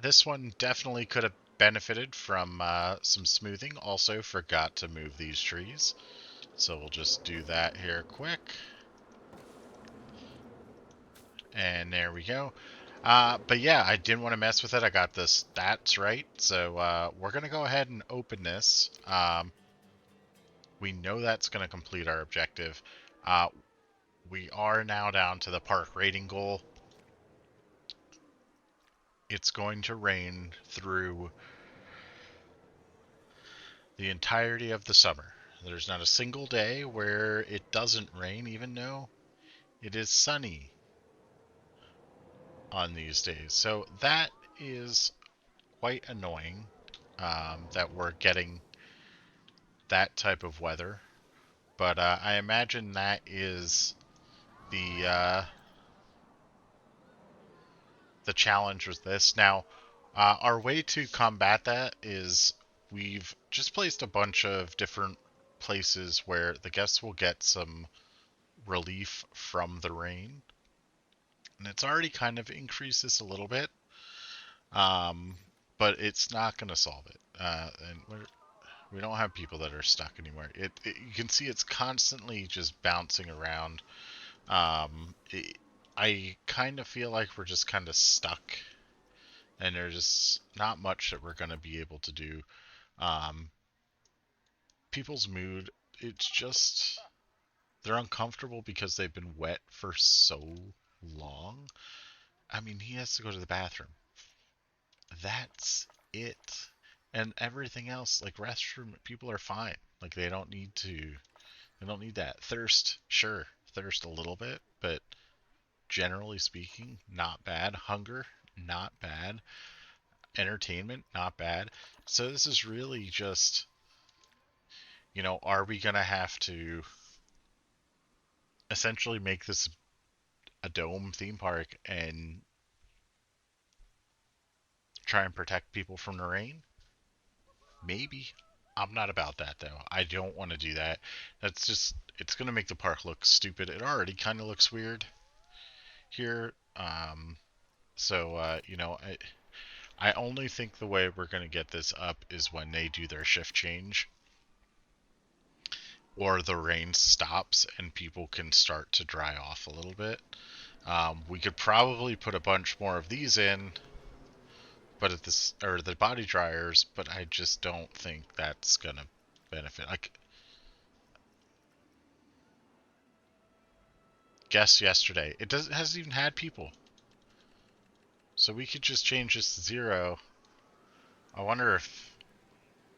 S1: This one definitely could have benefited from some smoothing. Also, forgot to move these trees. So we'll just do that here quick. And there we go. But yeah, I didn't want to mess with it. I got the stats right. So we're going to go ahead and open this. We know that's going to complete our objective. Uh, we are now down to the park rating goal. It's going to rain through the entirety of the summer. There's not a single day where it doesn't rain, even though it is sunny on these days. So that is quite annoying that we're getting that type of weather. But I imagine that is the the challenge with this. Now, our way to combat that is we've just placed a bunch of different places where the guests will get some relief from the rain, and it's already kind of increased this a little bit, um, but it's not going to solve it. And we don't have people that are stuck anymore. You can see it's constantly just bouncing around. I kind of feel like we're just kind of stuck, and there's just not much that we're going to be able to do. Um, People's mood, it's just they're uncomfortable because they've been wet for so long. I mean, he has to go to the bathroom. That's it. And everything else, like restroom, people are fine. Like they don't need that. Thirst, sure, thirst a little bit, but generally speaking, not bad. Hunger, not bad. Entertainment, not bad. So this is really just, are we going to have to essentially make this a dome theme park and try and protect people from the rain? Maybe. I'm not about that though. I don't want to do that. It's going to make the park look stupid. It already kind of looks weird here. So I only think the way we're going to get this up is when they do their shift change or the rain stops and people can start to dry off a little bit. We could probably put a bunch more of these in, but at this or the body dryers, but I just don't think that's gonna benefit. Like guess yesterday, it hasn't even had people, so we could just change this to 0. I wonder if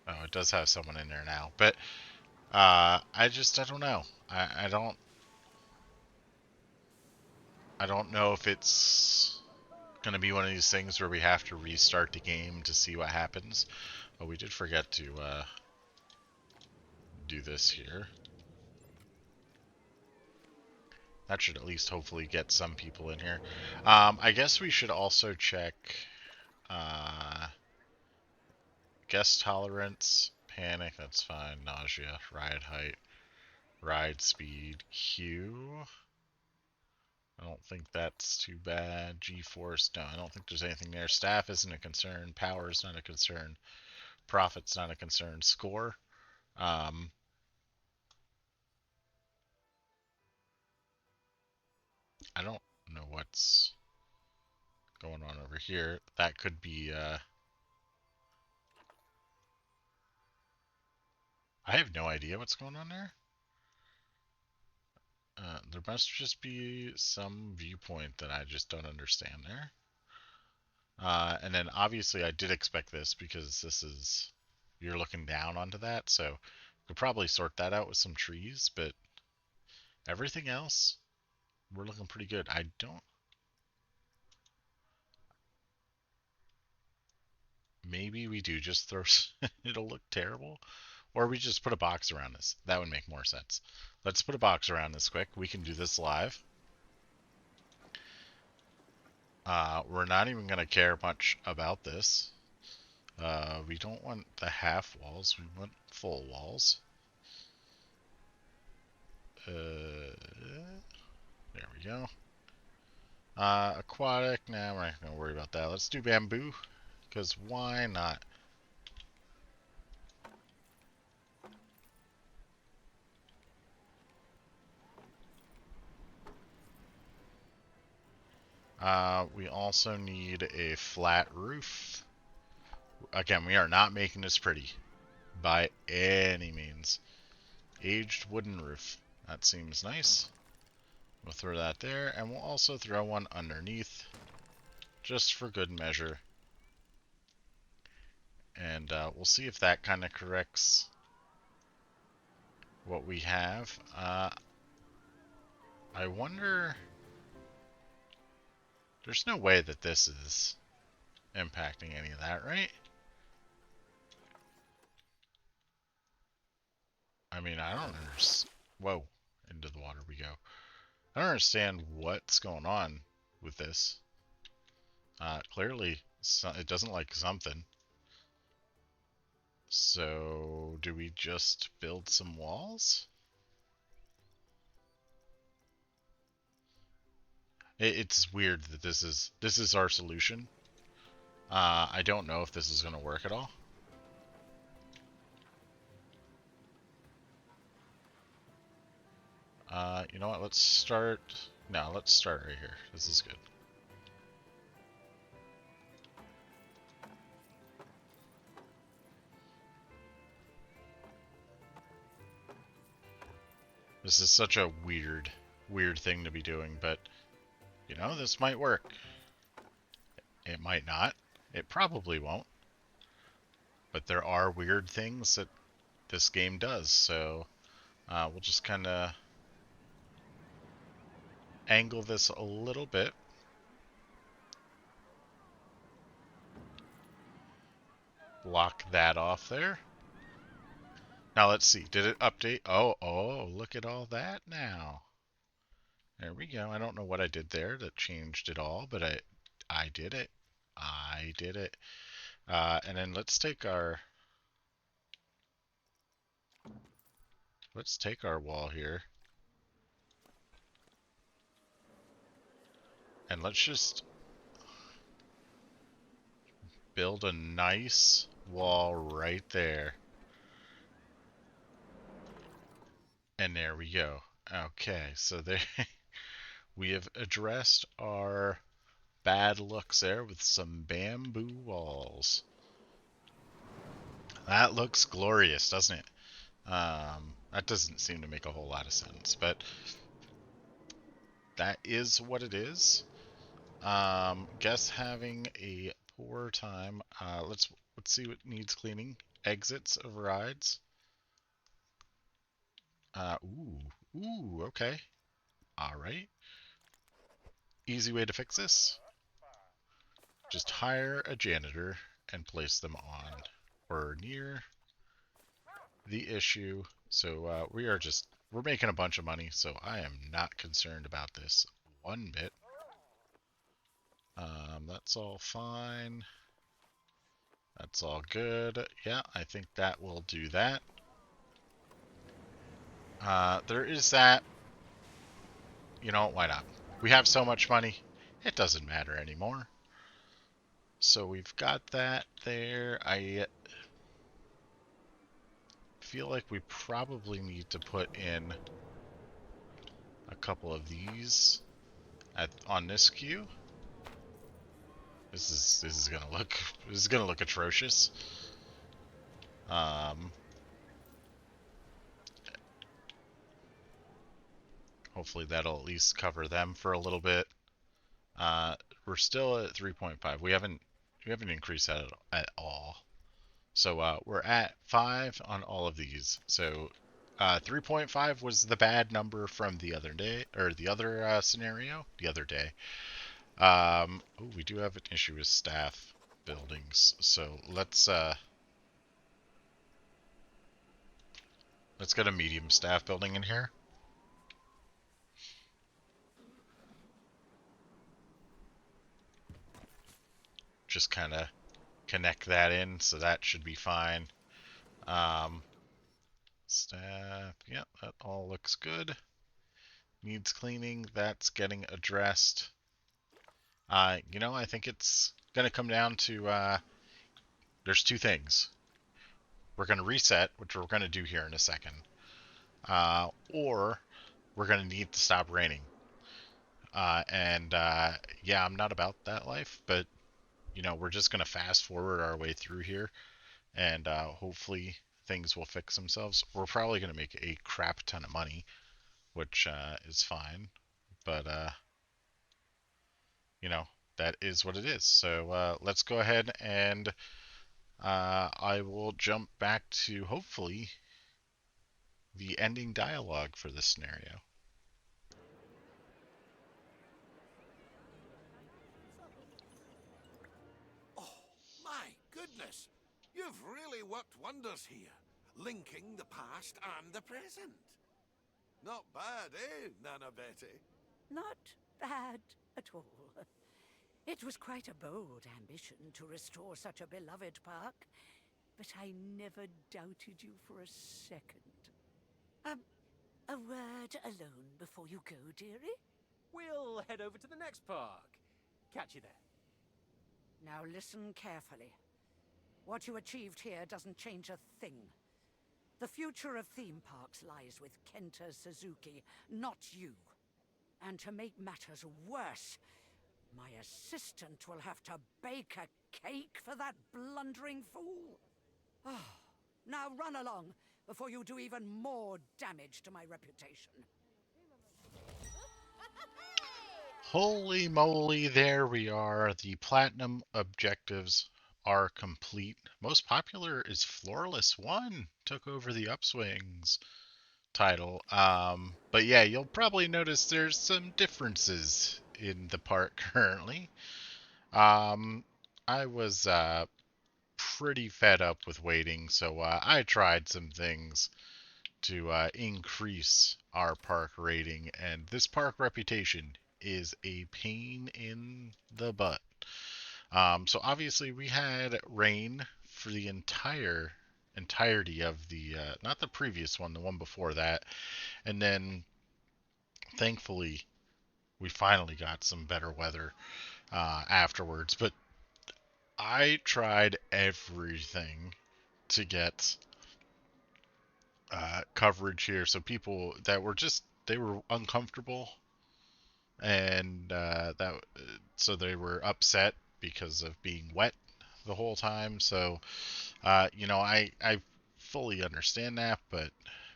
S1: it does have someone in there now, but I don't know. I don't know if it's going to be one of these things where we have to restart the game to see what happens. Oh, we did forget to do this here. That should at least hopefully get some people in here. I guess we should also check uh, guest tolerance, panic, that's fine, nausea, ride height, ride speed, Q. I don't think that's too bad. G-force, no, I don't think there's anything there. Staff isn't a concern. Power is not a concern. Profit's not a concern. Score. Um, I don't know what's going on over here. That could be, I have no idea what's going on there. There must just be some viewpoint that I just don't understand there. And then obviously I did expect this because this is, you're looking down onto that, so could probably sort that out with some trees, but everything else, we're looking pretty good. I don't, maybe we do just throw, it'll look terrible, or we just put a box around this. That would make more sense. Let's put a box around this quick. We can do this live. We're not even going to care much about this. We don't want the half walls, we want full walls. There we go. Aquatic, nah, we're not going to worry about that. Let's do bamboo, because why not? We also need a flat roof. Again, we are not making this pretty by any means. Aged wooden roof. That seems nice. We'll throw that there, and we'll also throw one underneath, just for good measure. And we'll see if that kind of corrects what we have. I wonder... There's no way that this is impacting any of that, right? I mean, I don't understand. Whoa, into the water we go. I don't understand what's going on with this. Clearly, it doesn't like something. So, do we just build some walls? It's weird that this is our solution. I don't know if this is going to work at all. You know what? Let's start. No, let's start right here. This is good. This is such a weird thing to be doing, but you know, this might work. It might not. It probably won't. But there are weird things that this game does, so we'll just kind of angle this a little bit. Block that off there. Now let's see. Did it update? Oh, look at all that now. There we go. I don't know what I did there that changed it all, but I did it. I did it. And then let's take our wall here. And let's just build a nice wall right there. And there we go. Okay, so there we have addressed our bad looks there with some bamboo walls. That looks glorious, doesn't it? That doesn't seem to make a whole lot of sense, but that is what it is. Guess having a poor time. Let's see what needs cleaning. Exits of rides. Okay. All right. Easy way to fix this. just hire a janitor and place them on or near the issue. So we're making a bunch of money, so I am not concerned about this one bit. That's all fine. That's all good. Yeah, I think that will do that. There is that. You know, why not? We have so much money, it doesn't matter anymore. So we've got that there. I feel like we probably need to put in a couple of these on this queue. This is gonna look atrocious. Um, Hopefully that'll at least cover them for a little bit. Uh, we're still at 3.5. We haven't increased that at all. So we're at 5 on all of these. So 3.5 was the bad number from the other day, or the other scenario, the other day. Oh, we do have an issue with staff buildings. So let's get a medium staff building in here. Just kind of connect that in, so that should be fine. Um, Staff, yeah, that all looks good. Needs cleaning, that's getting addressed. I think it's gonna come down to there's two things. We're gonna reset, which we're gonna do here in a second, or we're gonna need to stop raining. And yeah, I'm not about that life, but we're just gonna fast forward our way through here, and hopefully things will fix themselves. We're probably gonna make a crap ton of money, which is fine, but you know, that is what it is. So let's go ahead and I will jump back to hopefully the ending dialogue for this scenario.
S2: Oh, my goodness! You've really worked wonders here, linking the past and the present. Not bad, eh, Nana Betty?
S3: Not bad at all. It was quite a bold ambition to restore such a beloved park, but I never doubted you for a second. Um, a word alone before you go, dearie?
S4: We'll head over to the next park. Catch you there.
S3: Now listen carefully. What you achieved here doesn't change a thing. The future of theme parks lies with Kenta Suzuki, not you. And to make matters worse, my assistant will have to bake a cake for that blundering fool. Oh, now run along before you do even more damage to my reputation.
S1: Holy moly, there we are. The platinum objectives are complete. Most popular is Florless 1. Took over the Upswings title. But yeah, you'll probably notice there's some differences in the park currently. Um, I was pretty fed up with waiting, so I tried some things to increase our park rating, and this park reputation is a pain in the butt. So obviously we had rain for the entirety of the not the previous one, the one before that, and then thankfully we finally got some better weather afterwards. But I tried everything to get coverage here, so people that were just they were uncomfortable, and so they were upset because of being wet the whole time. So I fully understand that, but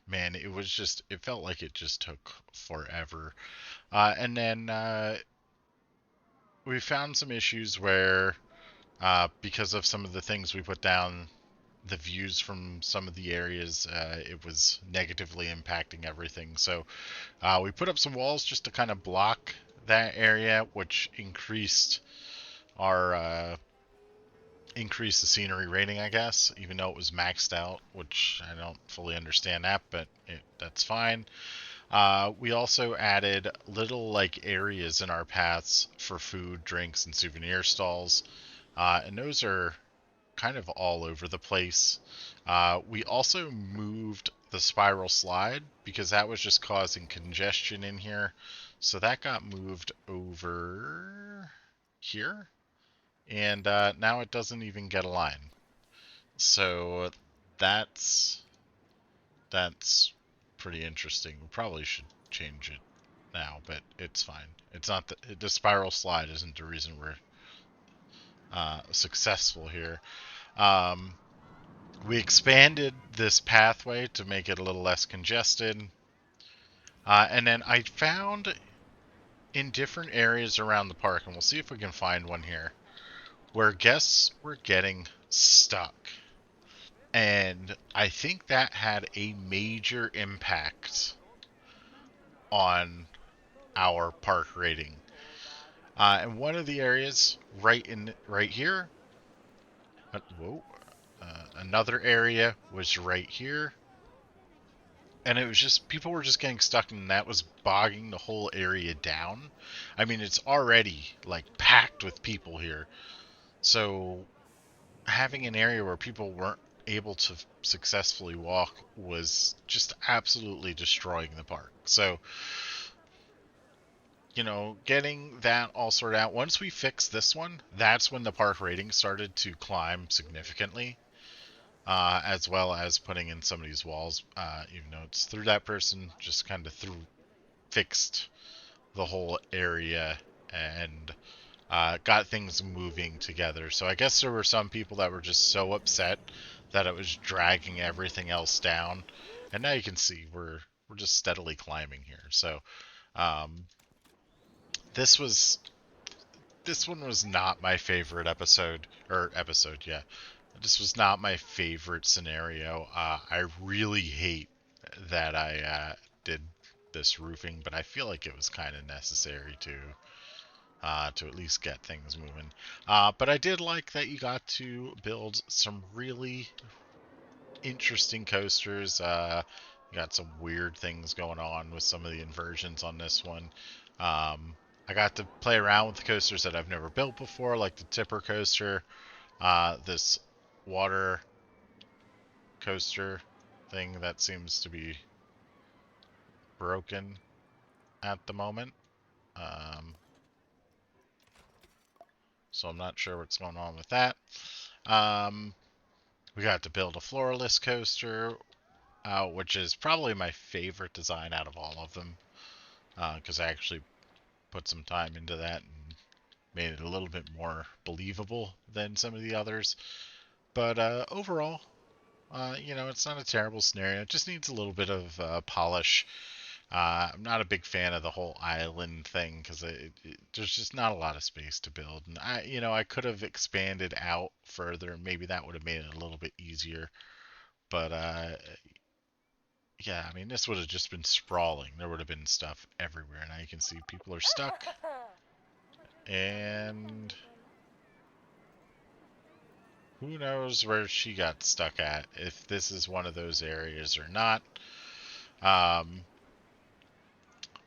S1: man, it felt like it just took forever. And then we found some issues where because of some of the things we put down, the views from some of the areas, it was negatively impacting everything. So we put up some walls just to kind of block that area, which increased our increase the scenery rating, I guess, even though it was maxed out, which I don't fully understand that, but that's fine. We also added little like areas in our paths for food, drinks, and souvenir stalls, and those are kind of all over the place. We also moved the spiral slide because that was just causing congestion in here, so that got moved over here, and now it doesn't even get a line. So that's that's pretty interesting. We probably should change it now, but it's fine. It's not the spiral slide isn't the reason we're successful here. Um, we expanded this pathway to make it a little less congested, and then I found in different areas around the park, and we'll see if we can find one here, where guests were getting stuck. And I think that had a major impact on our park rating. And one of the areas right here, whoa, another area was right here, and it was just people were just getting stuck, and that was bogging the whole area down. I mean, it's already like packed with people here, so having an area where people weren't able to successfully walk was just absolutely destroying the park. So, getting that all sorted out. Once we fixed this one, that's when the park rating started to climb significantly, as well as putting in some of these walls. Even though it's through that person, just kind of fixed the whole area and got things moving together. So I guess there were some people that were just so upset that it was dragging everything else down, and now you can see we're just steadily climbing here. So um, this was this one was not my favorite episode. Yeah, this was not my favorite scenario. I really hate that I did this roofing, but I feel like it was kind of necessary to at least get things moving. But I did like that you got to build some really interesting coasters. You got some weird things going on with some of the inversions on this one. I got to play around with the coasters that I've never built before, like the tipper coaster, this water coaster thing that seems to be broken at the moment. Um, so I'm not sure what's going on with that. Um, we got to build a floorless coaster, which is probably my favorite design out of all of them, because I actually put some time into that and made it a little bit more believable than some of the others. But overall, it's not a terrible scenario. It just needs a little bit of polish. I'm not a big fan of the whole island thing because there's just not a lot of space to build, and I could have expanded out further. Maybe that would have made it a little bit easier. But yeah, I mean, this would have just been sprawling. There would have been stuff everywhere. Now you can see people are stuck. And who knows where she got stuck at, if this is one of those areas or not. Um,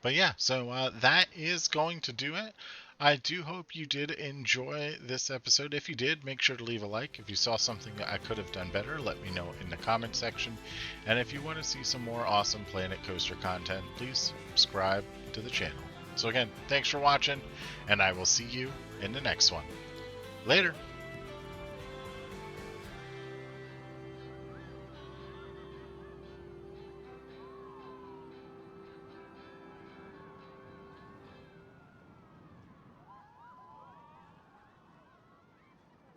S1: but yeah, so that is going to do it. I do hope you did enjoy this episode. If you did, make sure to leave a like. If you saw something that I could have done better, let me know in the comment section. And if you want to see some more awesome Planet Coaster content, please subscribe to the channel. So again, thanks for watching, and I will see you in the next one. Later!